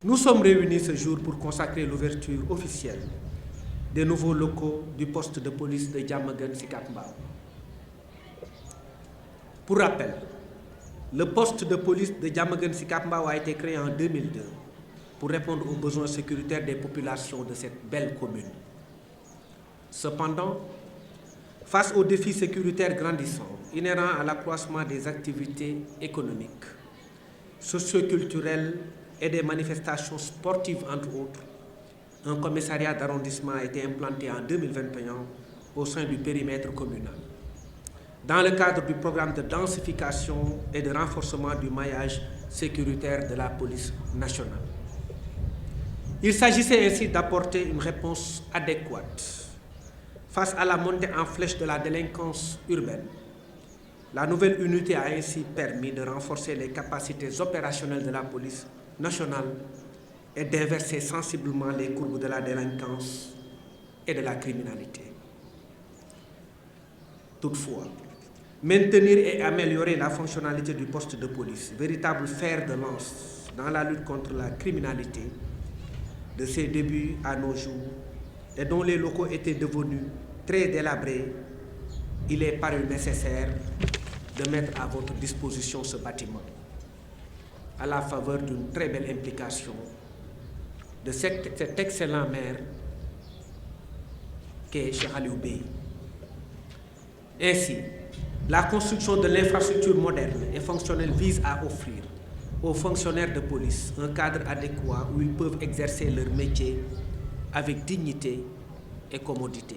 Nous sommes réunis ce jour pour consacrer l'ouverture officielle des nouveaux locaux du poste de police de Diamaguène Sicap Mbao. Pour rappel, le poste de police de Diamaguène Sicap Mbao a été créé en 2002 pour répondre aux besoins sécuritaires des populations de cette belle commune. Cependant, face aux défis sécuritaires grandissants inhérents à l'accroissement des activités économiques, socioculturelles et des manifestations sportives, entre autres, un commissariat d'arrondissement a été implanté en 2021 au sein du périmètre communal, dans le cadre du programme de densification et de renforcement du maillage sécuritaire de la police nationale. Il s'agissait ainsi d'apporter une réponse adéquate face à la montée en flèche de la délinquance urbaine. La nouvelle unité a ainsi permis de renforcer les capacités opérationnelles de la police nationale et d'inverser sensiblement les courbes de la délinquance et de la criminalité. Toutefois, maintenir et améliorer la fonctionnalité du poste de police, véritable fer de lance dans la lutte contre la criminalité, de ses débuts à nos jours, et dont les locaux étaient devenus très délabrés, il est paru nécessaire de mettre à votre disposition ce bâtiment, à la faveur d'une très belle implication de cet excellent maire qu'est Cheikh Aliou Bey. Ainsi, la construction de l'infrastructure moderne et fonctionnelle vise à offrir aux fonctionnaires de police un cadre adéquat où ils peuvent exercer leur métier avec dignité et commodité.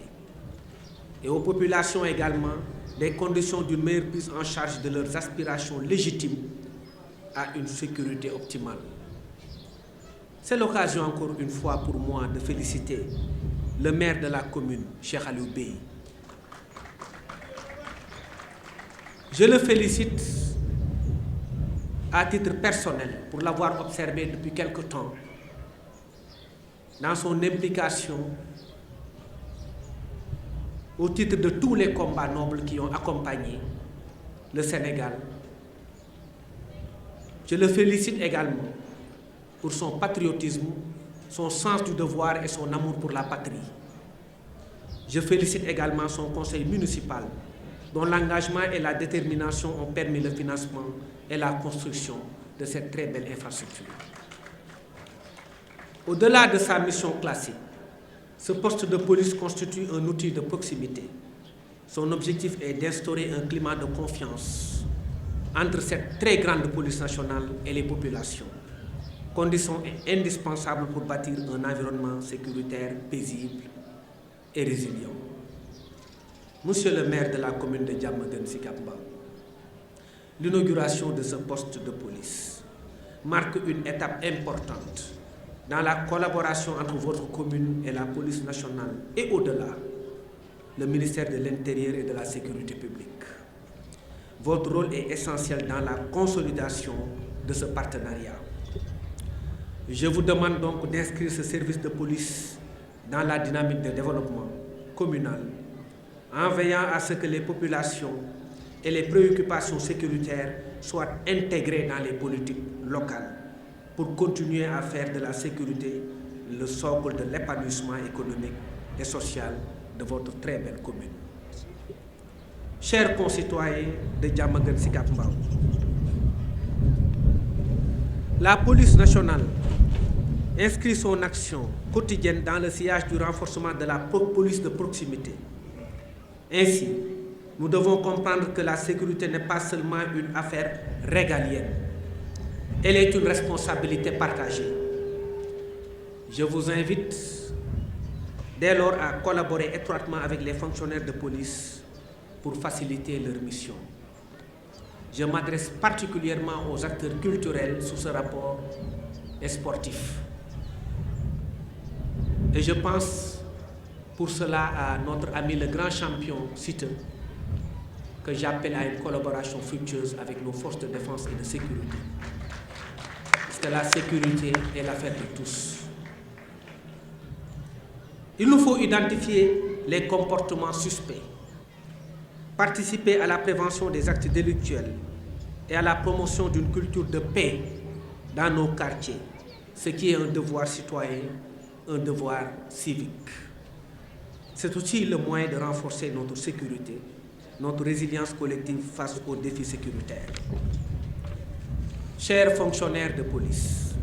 Et aux populations également des conditions d'une meilleure prise en charge de leurs aspirations légitimes à une sécurité optimale. C'est l'occasion encore une fois pour moi de féliciter le maire de la commune, Cheikh Aliou Bey. Je le félicite à titre personnel pour l'avoir observé depuis quelque temps dans son implication au titre de tous les combats nobles qui ont accompagné le Sénégal. Je le félicite également pour son patriotisme, son sens du devoir et son amour pour la patrie. Je félicite également son conseil municipal, dont l'engagement et la détermination ont permis le financement et la construction de cette très belle infrastructure. Au-delà de sa mission classique, ce poste de police constitue un outil de proximité. Son objectif est d'instaurer un climat de confiance entre cette très grande police nationale et les populations, condition indispensable pour bâtir un environnement sécuritaire, paisible et résilient. Monsieur le maire de la commune de Diamaguène Sicap Mbao, l'inauguration de ce poste de police marque une étape importante dans la collaboration entre votre commune et la police nationale et au-delà, le ministère de l'Intérieur et de la Sécurité publique. Votre rôle est essentiel dans la consolidation de ce partenariat. Je vous demande donc d'inscrire ce service de police dans la dynamique de développement communal, en veillant à ce que les populations et les préoccupations sécuritaires soient intégrées dans les politiques locales pour continuer à faire de la sécurité le socle de l'épanouissement économique et social de votre très belle commune. Chers concitoyens de Diamaguène Sicap Mbao, la police nationale inscrit son action quotidienne dans le sillage du renforcement de la police de proximité. Ainsi, nous devons comprendre que la sécurité n'est pas seulement une affaire régalienne, elle est une responsabilité partagée. Je vous invite dès lors à collaborer étroitement avec les fonctionnaires de police pour faciliter leur mission. Je m'adresse particulièrement aux acteurs culturels sous ce rapport et sportifs. Et je pense pour cela à notre ami le grand champion Siteu, que j'appelle à une collaboration fructueuse avec nos forces de défense et de sécurité. Parce que la sécurité est l'affaire de tous. Il nous faut identifier les comportements suspects, participer à la prévention des actes délictuels et à la promotion d'une culture de paix dans nos quartiers, ce qui est un devoir citoyen, un devoir civique. C'est aussi le moyen de renforcer notre sécurité, notre résilience collective face aux défis sécuritaires. Chers fonctionnaires de police,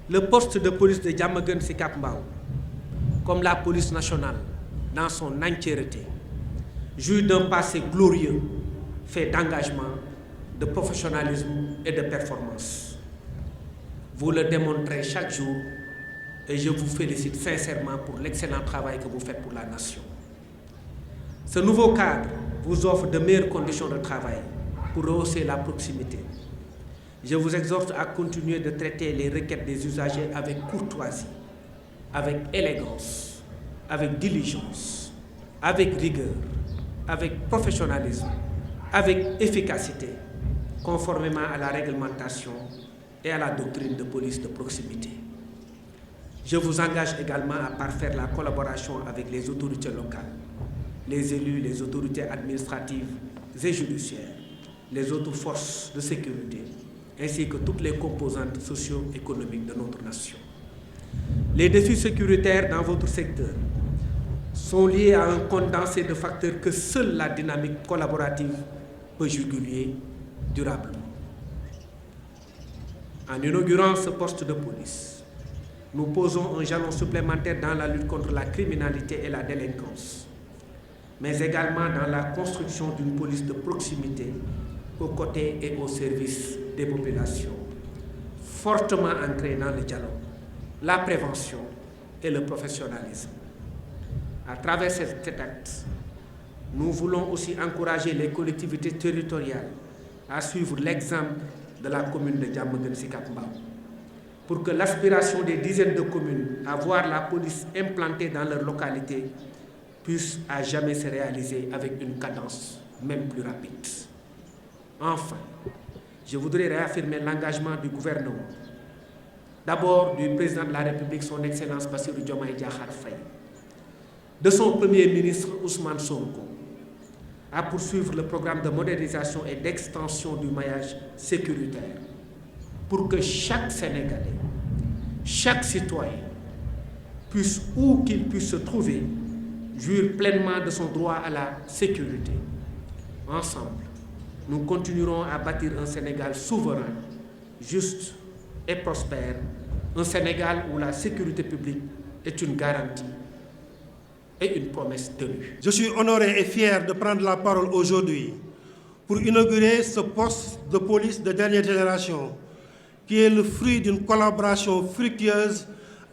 le poste de police de Diamaguène Sicap Mbao, comme la police nationale dans son entièreté, jouit d'un passé glorieux, fait d'engagement, de professionnalisme et de performance. Vous le démontrez chaque jour et je vous félicite sincèrement pour l'excellent travail que vous faites pour la nation. Ce nouveau cadre vous offre de meilleures conditions de travail pour rehausser la proximité. Je vous exhorte à continuer de traiter les requêtes des usagers avec courtoisie, avec élégance, avec diligence, avec rigueur, avec professionnalisme, avec efficacité, conformément à la réglementation et à la doctrine de police de proximité. Je vous engage également à parfaire la collaboration avec les autorités locales, les élus, les autorités administratives et judiciaires, les autres forces de sécurité, ainsi que toutes les composantes socio-économiques de notre nation. Les défis sécuritaires dans votre secteur sont liés à un condensé de facteurs que seule la dynamique collaborative peut juguler durablement. En inaugurant ce poste de police, nous posons un jalon supplémentaire dans la lutte contre la criminalité et la délinquance, mais également dans la construction d'une police de proximité aux côtés et au service des populations, fortement ancrée dans le dialogue, la prévention et le professionnalisme. À travers cet acte, nous voulons aussi encourager les collectivités territoriales à suivre l'exemple de la commune de Diamaguène Sicap Mbao, pour que l'aspiration des dizaines de communes à voir la police implantée dans leur localité puisse à jamais se réaliser avec une cadence même plus rapide. Enfin, je voudrais réaffirmer l'engagement du gouvernement, d'abord du président de la République, son Excellence Bassirou Diomaye Diakhar Faye, de son Premier ministre Ousmane Sonko, à poursuivre le programme de modernisation et d'extension du maillage sécuritaire pour que chaque Sénégalais, chaque citoyen puisse, où qu'il puisse se trouver, jouir pleinement de son droit à la sécurité. Ensemble, nous continuerons à bâtir un Sénégal souverain, juste et prospère, un Sénégal où la sécurité publique est une garantie et une promesse tenue. Je suis honoré et fier de prendre la parole aujourd'hui pour inaugurer ce poste de police de dernière génération qui est le fruit d'une collaboration fructueuse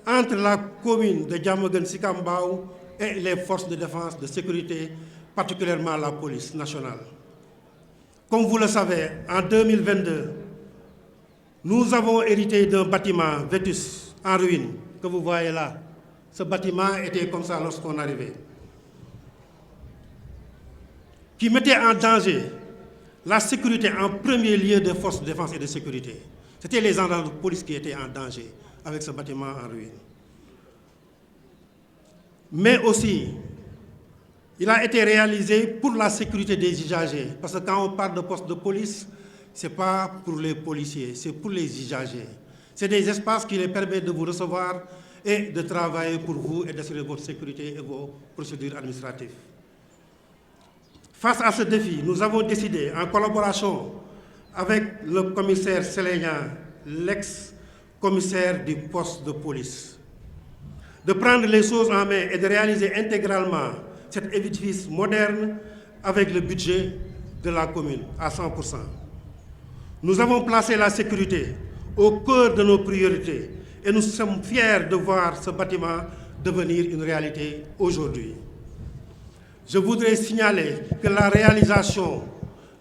entre la commune de Diamaguène Sicap Mbao et les forces de défense de sécurité, particulièrement la police nationale. Comme vous le savez, en 2022, nous avons hérité d'un bâtiment vétus en ruine que vous voyez là. Ce bâtiment était comme ça lorsqu'on arrivait, qui mettait en danger la sécurité en premier lieu des forces de défense et de sécurité. C'était les agents de police qui étaient en danger avec ce bâtiment en ruine. Mais aussi, il a été réalisé pour la sécurité des usagers. Parce que quand on parle de poste de police, ce n'est pas pour les policiers, c'est pour les usagers. C'est des espaces qui les permettent de vous recevoir et de travailler pour vous et d'assurer votre sécurité et vos procédures administratives. Face à ce défi, nous avons décidé, en collaboration avec le commissaire Sélénian, l'ex-commissaire du poste de police, de prendre les choses en main et de réaliser intégralement cet édifice moderne avec le budget de la commune à 100%. Nous avons placé la sécurité au cœur de nos priorités et nous sommes fiers de voir ce bâtiment devenir une réalité aujourd'hui. Je voudrais signaler que la réalisation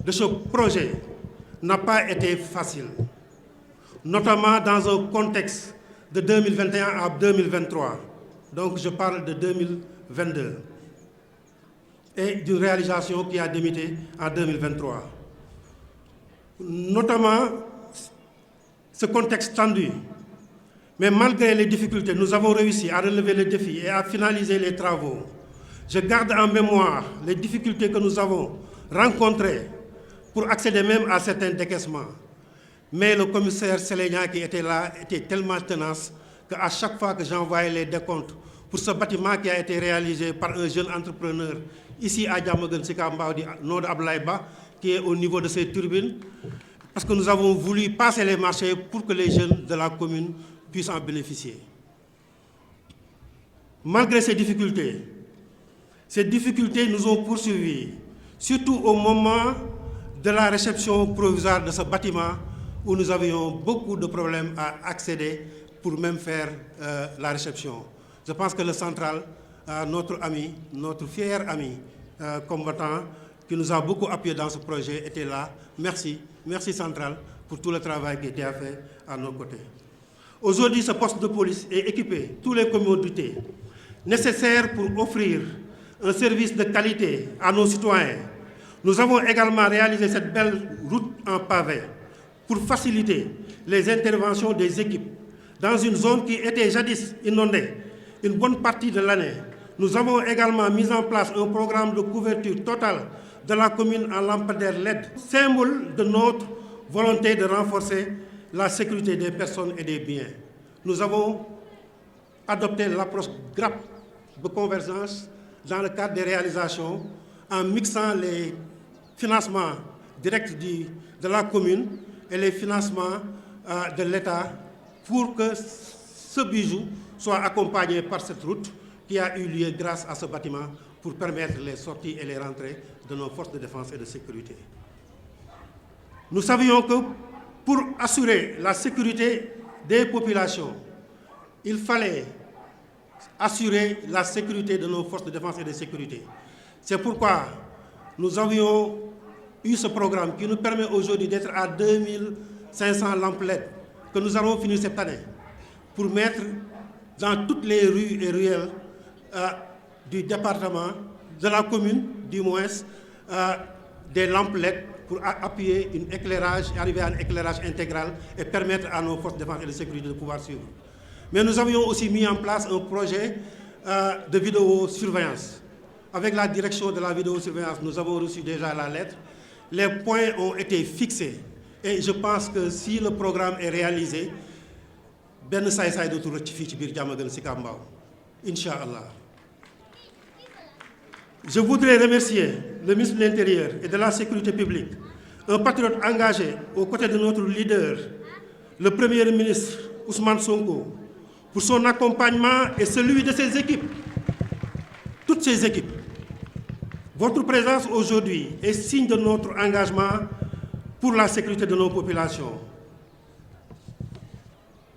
de ce projet n'a pas été facile, notamment dans un contexte de 2021 à 2023. Donc je parle de 2022 et d'une réalisation qui a débuté en 2023. Notamment ce contexte tendu. Mais malgré les difficultés, nous avons réussi à relever le défi et à finaliser les travaux. Je garde en mémoire les difficultés que nous avons rencontrées pour accéder même à certains décaissements. Mais le commissaire Sélénia qui était là était tellement tenace qu'à chaque fois que j'envoyais les décomptes pour ce bâtiment qui a été réalisé par un jeune entrepreneur ici à Diamaguène Sicap Mbao, nom d'Abdoulaye Ba, qui est au niveau de ces turbines, parce que nous avons voulu passer les marchés pour que les jeunes de la commune puissent en bénéficier. Malgré ces difficultés nous ont poursuivis, surtout au moment de la réception provisoire de ce bâtiment où nous avions beaucoup de problèmes à accéder pour même faire la réception. Je pense que le central, notre ami, notre fier ami combattant, qui nous a beaucoup appuyé dans ce projet, était là. Merci, merci central pour tout le travail qui a été fait à nos côtés. Aujourd'hui, ce poste de police est équipé, tous les commodités nécessaires pour offrir un service de qualité à nos citoyens. Nous avons également réalisé cette belle route en pavé pour faciliter les interventions des équipes dans une zone qui était jadis inondée une bonne partie de l'année. Nous avons également mis en place un programme de couverture totale de la commune en lampadaire LED, symbole de notre volonté de renforcer la sécurité des personnes et des biens. Nous avons adopté l'approche GRAP de convergence dans le cadre des réalisations en mixant les financements directs de la commune et les financements de l'État pour que ce bijou soit accompagné par cette route qui a eu lieu grâce à ce bâtiment pour permettre les sorties et les rentrées de nos forces de défense et de sécurité. Nous savions que pour assurer la sécurité des populations, il fallait assurer la sécurité de nos forces de défense et de sécurité. C'est pourquoi nous avions eu ce programme qui nous permet aujourd'hui d'être à 2500 lampes LED que nous allons finir cette année pour mettre dans toutes les rues et ruelles du département, de la commune du moins, des lampes LED pour appuyer un éclairage, arriver à un éclairage intégral et permettre à nos forces de défense et de sécurité de pouvoir suivre. Mais nous avions aussi mis en place un projet de vidéosurveillance. Avec la direction de la vidéosurveillance, nous avons reçu déjà la lettre. Les points ont été fixés. Et je pense que si le programme est réalisé, Ben Saïsaï de Touratifi Tibir Diamaguène Sicap Mbao. Inch'Allah. Je voudrais remercier le ministre de l'Intérieur et de la Sécurité publique, un patriote engagé aux côtés de notre leader, le Premier ministre Ousmane Sonko, pour son accompagnement et celui de ses équipes, toutes ses équipes. Votre présence aujourd'hui est signe de notre engagement pour la sécurité de nos populations.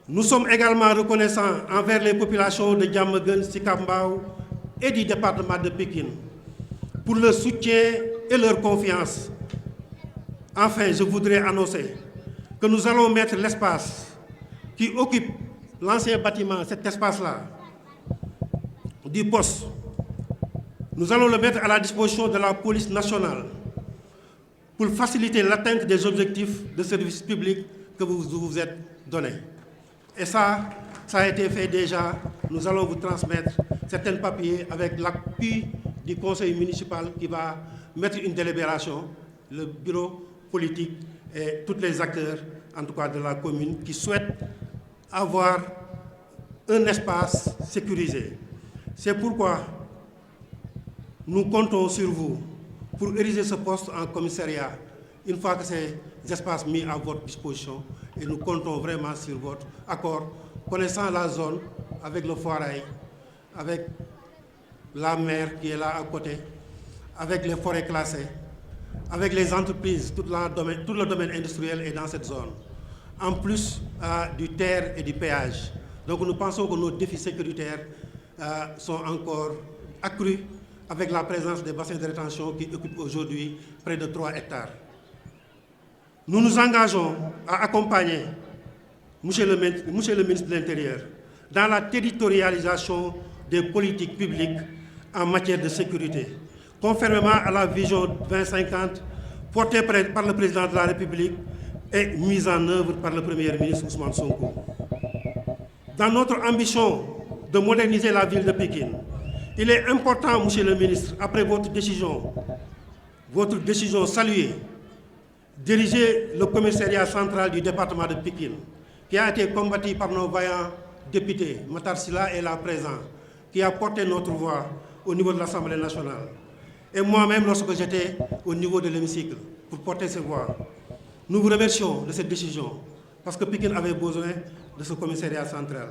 Nous sommes également reconnaissants envers les populations de Diamaguène, Sicap Mbao et du département de Pékin pour leur soutien et leur confiance. Enfin, je voudrais annoncer que nous allons mettre l'espace qui occupe l'ancien bâtiment, cet espace-là, du poste. Nous allons le mettre à la disposition de la police nationale pour faciliter l'atteinte des objectifs de service public que vous vous êtes donnés. Et ça a été fait déjà. Nous allons vous transmettre certains papiers avec l'appui du conseil municipal qui va mettre une délibération, le bureau politique et tous les acteurs, en tout cas de la commune, qui souhaitent avoir un espace sécurisé. C'est pourquoi nous comptons sur vous pour ériger ce poste en commissariat une fois que ces espaces mis à votre disposition, et nous comptons vraiment sur votre accord, connaissant la zone avec le Foirail, avec la mer qui est là à côté, avec les forêts classées, avec les entreprises, tout le domaine industriel est dans cette zone, en plus du terre et du péage. Donc nous pensons que nos défis sécuritaires sont encore accrus avec la présence des bassins de rétention qui occupent aujourd'hui près de 3 hectares. Nous nous engageons à accompagner Monsieur le ministre de l'Intérieur dans la territorialisation des politiques publiques en matière de sécurité, conformément à la vision 2050 portée par le président de la République et mise en œuvre par le Premier ministre Ousmane Sonko. Dans notre ambition de moderniser la ville de Pékin, il est important, Monsieur le ministre, après votre décision saluée, diriger le commissariat central du département de Pikine, qui a été combattu par nos vaillants députés, Matar Sylla est là présent, qui a porté notre voix au niveau de l'Assemblée nationale. Et moi-même, lorsque j'étais au niveau de l'hémicycle, pour porter ces voix. Nous vous remercions de cette décision, parce que Pikine avait besoin de ce commissariat central.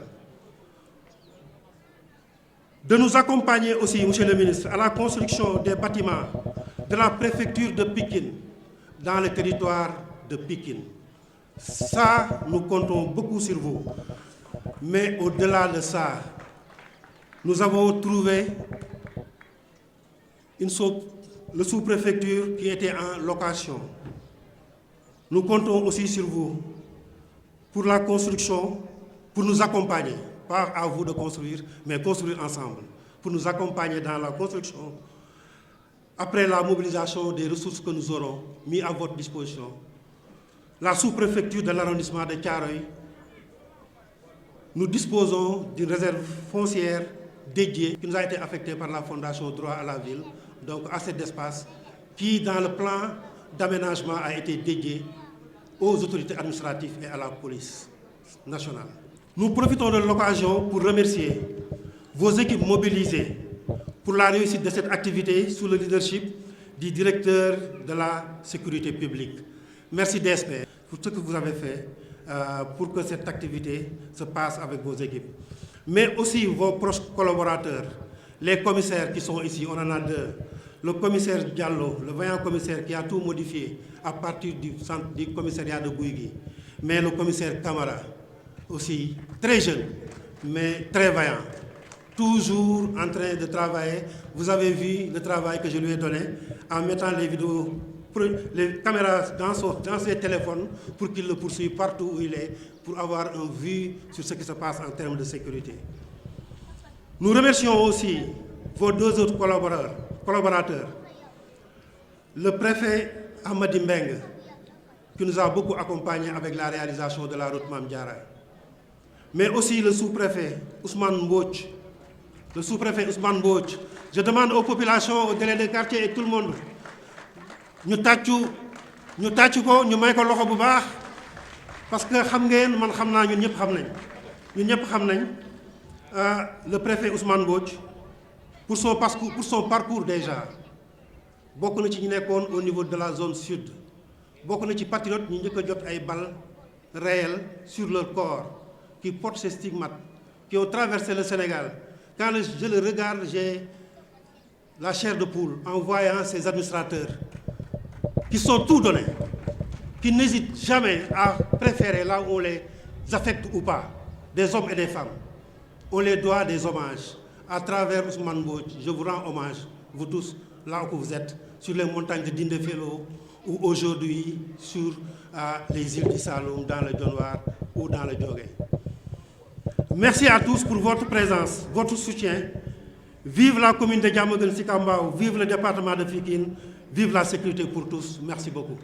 De nous accompagner aussi, Monsieur le ministre, à la construction des bâtiments de la préfecture de Pikine dans le territoire de Pikine. Ça, nous comptons beaucoup sur vous. Mais au-delà de ça, nous avons trouvé le sous-préfecture qui était en location. Nous comptons aussi sur vous pour la construction, pour nous accompagner. Pas à vous de construire, mais construire ensemble. Pour nous accompagner dans la construction, après la mobilisation des ressources que nous aurons mis à votre disposition. La sous-préfecture de l'arrondissement de Thiaroye, nous disposons d'une réserve foncière dédiée qui nous a été affectée par la Fondation Droit à la Ville, donc à cet espace qui, dans le plan d'aménagement, a été dédié aux autorités administratives et à la police nationale. Nous profitons de l'occasion pour remercier vos équipes mobilisées pour la réussite de cette activité sous le leadership du directeur de la sécurité publique. Merci DSP pour ce que vous avez fait pour que cette activité se passe avec vos équipes. Mais aussi vos proches collaborateurs, les commissaires qui sont ici, on en a deux. Le commissaire Diallo, le vaillant commissaire qui a tout modifié à partir du commissariat de Bouygues, mais le commissaire Camara, aussi très jeune, mais très vaillant, toujours en train de travailler. Vous avez vu le travail que je lui ai donné en mettant les caméras dans ses téléphones pour qu'il le poursuive partout où il est, pour avoir une vue sur ce qui se passe en termes de sécurité. Nous remercions aussi vos deux autres collaborateurs, le préfet Hamadi Mbeng, qui nous a beaucoup accompagnés avec la réalisation de la route Mame Diarra, mais aussi le sous-préfet Ousmane Mbodj. Le sous-préfet Ousmane Mbodj, je demande aux populations, aux délégués de quartier et tout le monde, ñu tàccu ko ñu may ko loxo bu baax parce que xam ngeen man xam naa ñun ñëpp xam nañ le préfet Ousmane Mbodj pour son parcours déjà bokk na ci ñu nekkoon au niveau de la zone sud bokk na ci patriote ñu njëkk a jot ay balles réelles sur leur corps qui portent ces stigmates qui ont traversé le Sénégal. Quand je le regarde, j'ai la chair de poule en voyant ces administrateurs qui sont tout donnés, qui n'hésitent jamais à préférer là où on les affecte ou pas, des hommes et des femmes. On les doit des hommages. À travers Ousmane Mbodj, je vous rends hommage, vous tous, là où vous êtes, sur les montagnes de Dindéfelo ou aujourd'hui sur les îles du Saloum, dans le Dionewar ou dans le Diogué. Merci à tous pour votre présence, votre soutien. Vive la commune de Diamaguène Sicap Mbao, vive le département de Pikine, vive la sécurité pour tous. Merci beaucoup.